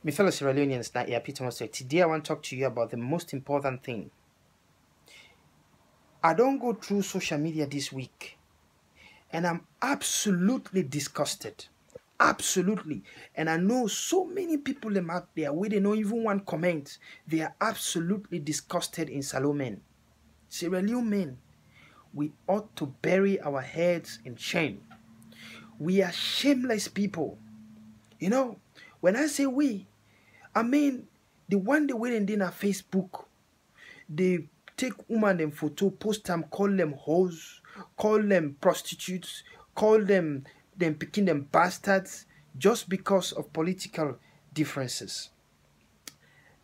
My fellow Sierra Leoneans, now here Peter Mostert. Today I want to talk to you about the most important thing. I don't go through social media this week and I'm absolutely disgusted. Absolutely. And I know so many people them out there where they don't even want comment. They are absolutely disgusted in Salome. Sierra Leone men, we ought to bury our heads in shame. We are shameless people. You know, when I say we, I mean the one they went in our Facebook, they take woman and photo, post them, call them hoes, call them prostitutes, call them picking them bastards just because of political differences.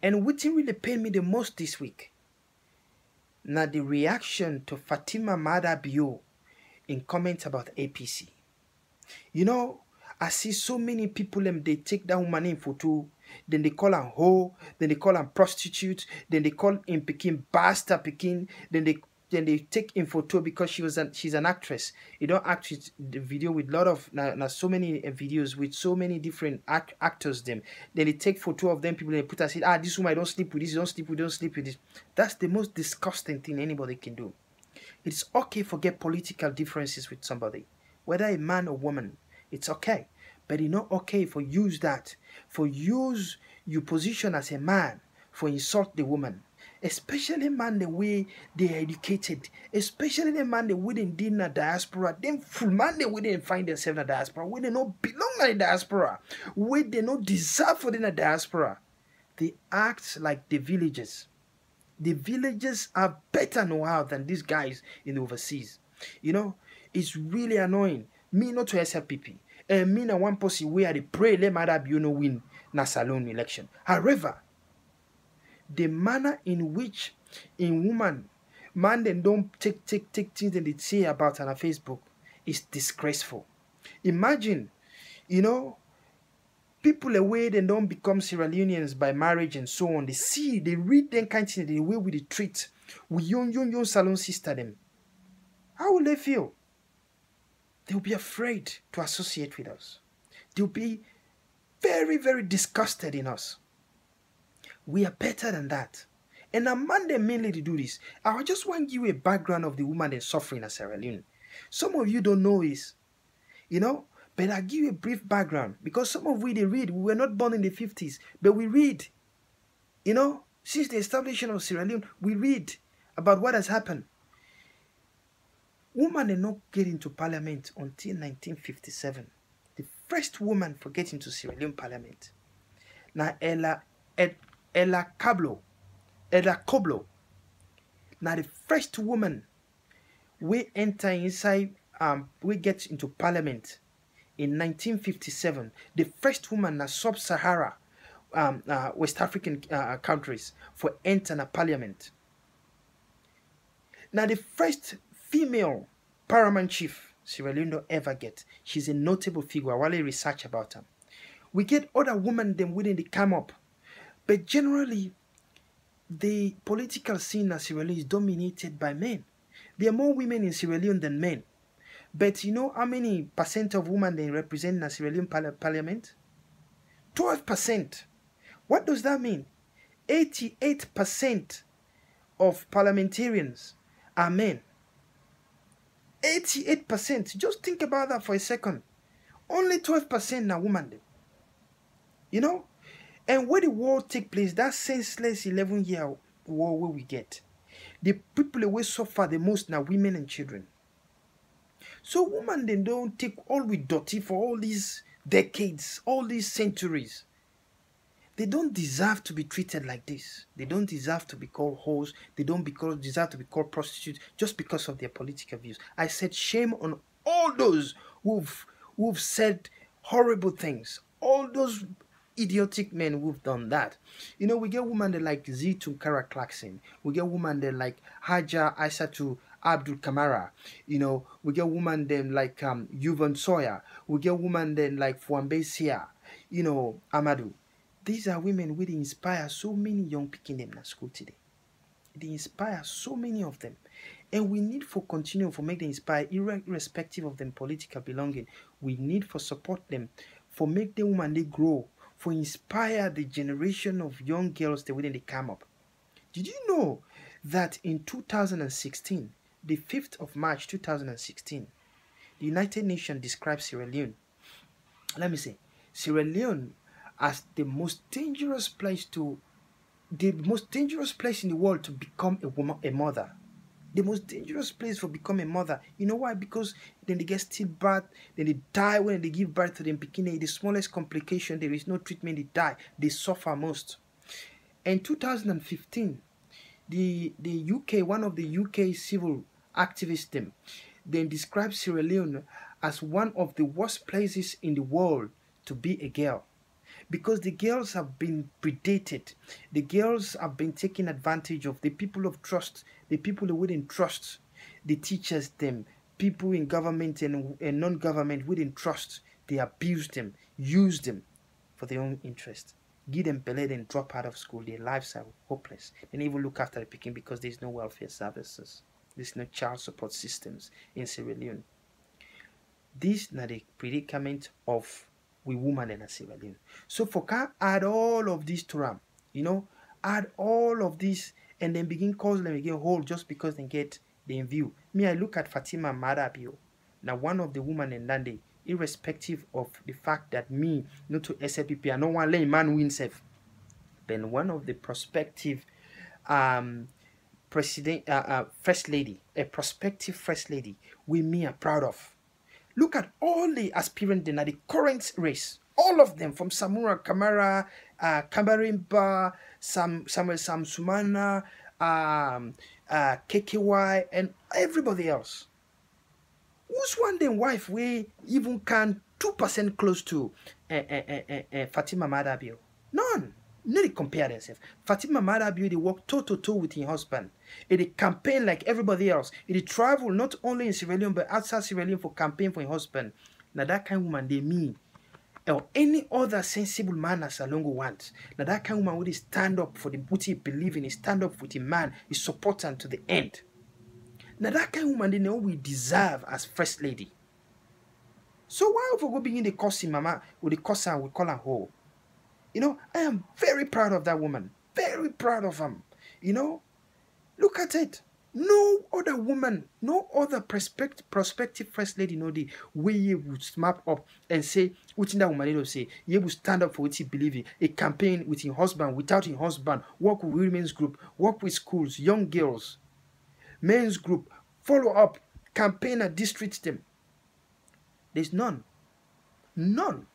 And what really paid me the most this week, now the reaction to Fatima Mada Bio in comments about APC. You know, I see so many people they take that woman in photo, then they call her hoe, then they call her prostitute, then they call him Pekin bastard Pekin, then they take in photo because she's an actress. You don't act with the video with a lot of so many videos with so many different actors them. Then they take photo of them, people they put and say, this woman I don't sleep with this, don't sleep with this. That's the most disgusting thing anybody can do. It's okay to forget political differences with somebody, whether a man or woman. It's okay. But it's not okay for use that, for use your position as a man, for insult the woman. Especially man the way they are educated, especially the man the way they did in the diaspora, them full man the way they find themselves in the diaspora, where they not belong in the diaspora, where they not deserve for in the diaspora. They act like the villagers. The villagers are better know-how than these guys in the overseas. You know, it's really annoying. Me not to SLPP. And me na one person where they pray let Mada Biono win na Salone election. However, the manner in which in woman, man then don't take things that they say about on Facebook is disgraceful. Imagine, you know, people away they don't become Sierra Leoneans by marriage and so on. They see, they read them kind of thing, the way we treat we young Salone sister them. How will they feel? They'll be afraid to associate with us. They'll be very, very disgusted in us. We are better than that. And a man they mainly to do this. I just want to give you a background of the woman that's suffering in Sierra Leone. Some of you don't know this, you know, but I'll give you a brief background because some of we they read. We were not born in the 50s, but we read, you know, since the establishment of Sierra Leone, we read about what has happened. Woman did not get into parliament until 1957. The first woman for getting to Sierra Leone parliament. Now Ella Koblo. Now the first woman we enter inside we get into parliament in 1957. The first woman na sub-Sahara West African countries for entering a parliament. Now the first female paramount chief Sierra Leone don't ever get. She's a notable figure. While I research about her, we get other women them within the come up, but generally the political scene in Sierra Leone is dominated by men. There are more women in Sierra Leone than men. But you know how many percent of women they represent in the Sierra Leone parliament? 12%. What does that mean? 88% of parliamentarians are men. 88%. Just think about that for a second. Only 12% are women. You know? And where the war take place, that senseless 11-year war where we get, the people who suffer the most now women and children. So women they don't take all with dirty for all these decades, all these centuries. They don't deserve to be treated like this. They don't deserve to be called hoes. They don't deserve to be called prostitutes just because of their political views. I said shame on all those who've said horrible things. All those idiotic men who've done that. You know, we get women that like Zitu Kara Clarkson. We get women that like Haja Aisatu Abdul Kamara. You know, we get women then like Yuvan Sawyer. We get women then like Fuambe Sia. You know, Amadou. These are women who inspire so many young people in them school today. They inspire so many of them. And we need for continue for make them inspire irrespective of them political belonging. We need for support them, for make the woman they grow, for inspire the generation of young girls the way they come up. Did you know that in 2016, the 5th of March 2016, the United Nations described Sierra Leone, let me say, Sierra Leone as the most dangerous place in the world to become a woman, a mother. The most dangerous place for becoming a mother. You know why? Because then they get stillbirth, then they die when they give birth to them bikini. The smallest complication, there is no treatment, they die. They suffer most. In 2015, the UK, one of the UK civil activists, them, then described Sierra Leone as one of the worst places in the world to be a girl, because the girls have been predated, the girls have been taken advantage of, the people of trust, the people who wouldn't trust, the teachers, them, people in government and non-government wouldn't trust, they abuse them, use them for their own interest, give them belay and drop out of school, their lives are hopeless. They don't even look after the picking because there's no welfare services, there's no child support systems in Sierra Leone. This is the predicament of we woman in Sierra Leone. So for can add all of this to them, add all of this and then begin cause them again whole just because they get the view. Me, I look at Fatima Marabio, now one of the women in London, irrespective of the fact that me, not to SLPP, I don't want to let man win safe. Then one of the prospective first lady, a prospective first lady, we me are proud of. Look at all the aspirants in the current race. All of them, from Samura Kamara, Kamarimba, Samuel Samsumana, KKY, and everybody else. Who's one them wife we even can 2% close to Fatima Madabio? None. Not compare themselves. Fatima Madabio, they work toe to toe with her husband. They campaign like everybody else. They travel not only in Sierra Leone but outside Sierra Leone for campaign for her husband. Now that kind of woman they mean, or any other sensible man as Salongo wants. Now that kind of woman would stand up for the what he believe in, stand up with the man, is support him to the end. Now that kind of woman they know we deserve as first lady. So why if we go begin the cussing mama with the cussing we call her hoe? I am very proud of that woman. Very proud of him. Look at it. No other woman, no other prospective first lady, the way you would snap up and say, what that woman will say, you will stand up for what you believe in, a campaign with your husband, without your husband, work with women's group, work with schools, young girls, men's group, follow up, campaign and district them. There's none. None.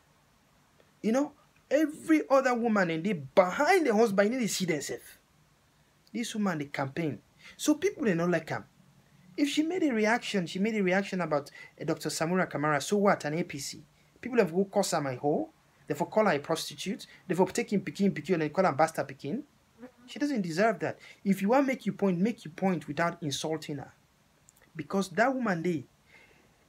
Every other woman and they behind the husband, they see themselves. This woman, they campaign. So people, they not like her. If she made a reaction about Dr. Samura Kamara, so what, an APC? People have go call her my hoe. They for call her a prostitute. They for taking Pekin, and they call her bastard Pekin. She doesn't deserve that. If you want to make your point without insulting her. Because that woman,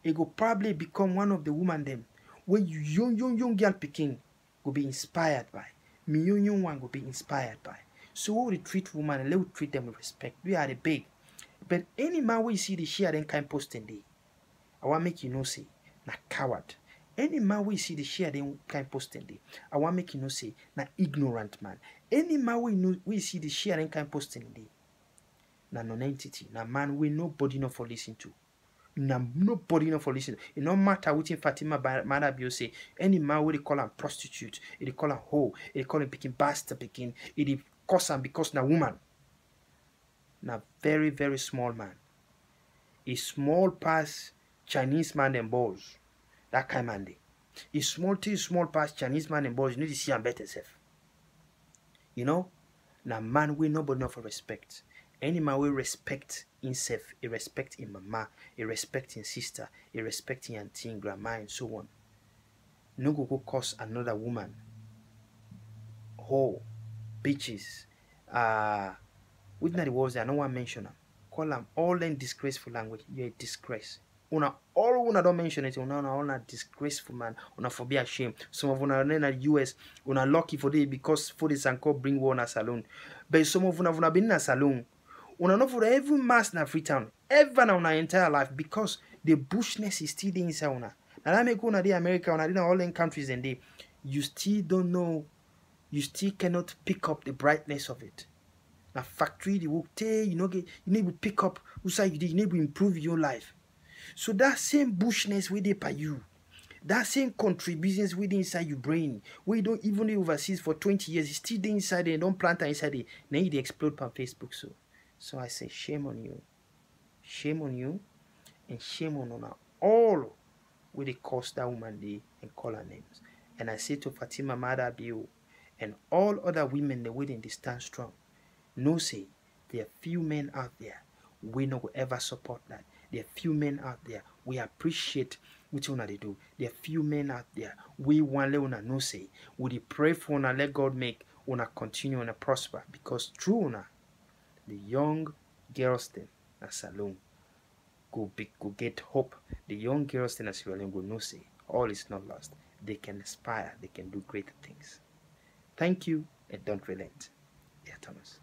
it will probably become one of the women them where you young girl Pekin will be inspired by. Me young one will be inspired by. So we treat women and let treat them with respect. We are the big. But any man we see the share then kind posting day. I want make say na coward. Any man we see the share then kind posting day. I want make say na ignorant man. Any man we see the share then kind posting day. Na non-entity. Na man we nobody know for listen to. Nobody know for listen. It no matter what Fatima Madabio say. Any man we call him prostitute, they call him hoe, they call him picking bastard picking, it cause him because na woman. Na very very small man. A small pass Chinese man and balls. That kind of man dey. A small pass Chinese man and balls. You need to see him better self. Na man we nobody know for respect. Any man will respect himself, he respect his mama, he respect his sister, he respect his auntie, grandma, and so on. No go cause another woman. Whore, bitches, which not the words I don't want to mention them. Call them all in disgraceful language. You're a disgrace. Una don't mention it. Una all disgraceful man. Una for be ashamed. Some of una in the US. Una lucky for this because for this and call bring one a salon. But some of una been in a salon. Una not for every mass in Freetown ever in our entire life because the bushness is still there inside una. Now that make una the America, una in all in countries and they you still don't know you still cannot pick up the brightness of it. Na factory the work tey, you need to pick up outside you need to improve your life. So that same bushness wey dey by you, that same country business wey dey inside your brain, wey you don't even dey overseas for 20 years, e still dey inside there, don't plant am inside there, na you dey explode on Facebook. So I say shame on you, and shame on una all wey dey curse that woman dey and call her names. And I say to Fatima Mada Bio and all other women wey dey stand strong, know say there are few men out there we no go ever support that. There are few men out there we appreciate what una dey do. There are few men out there we want let una know say we dey pray for una, let God make una continue and prosper, because through una the young girls then na Salone go get hope. The young girls in Sierra Leone go know say all is not lost. They can aspire, they can do great things. Thank you and don't relent. Yeah, Thomas.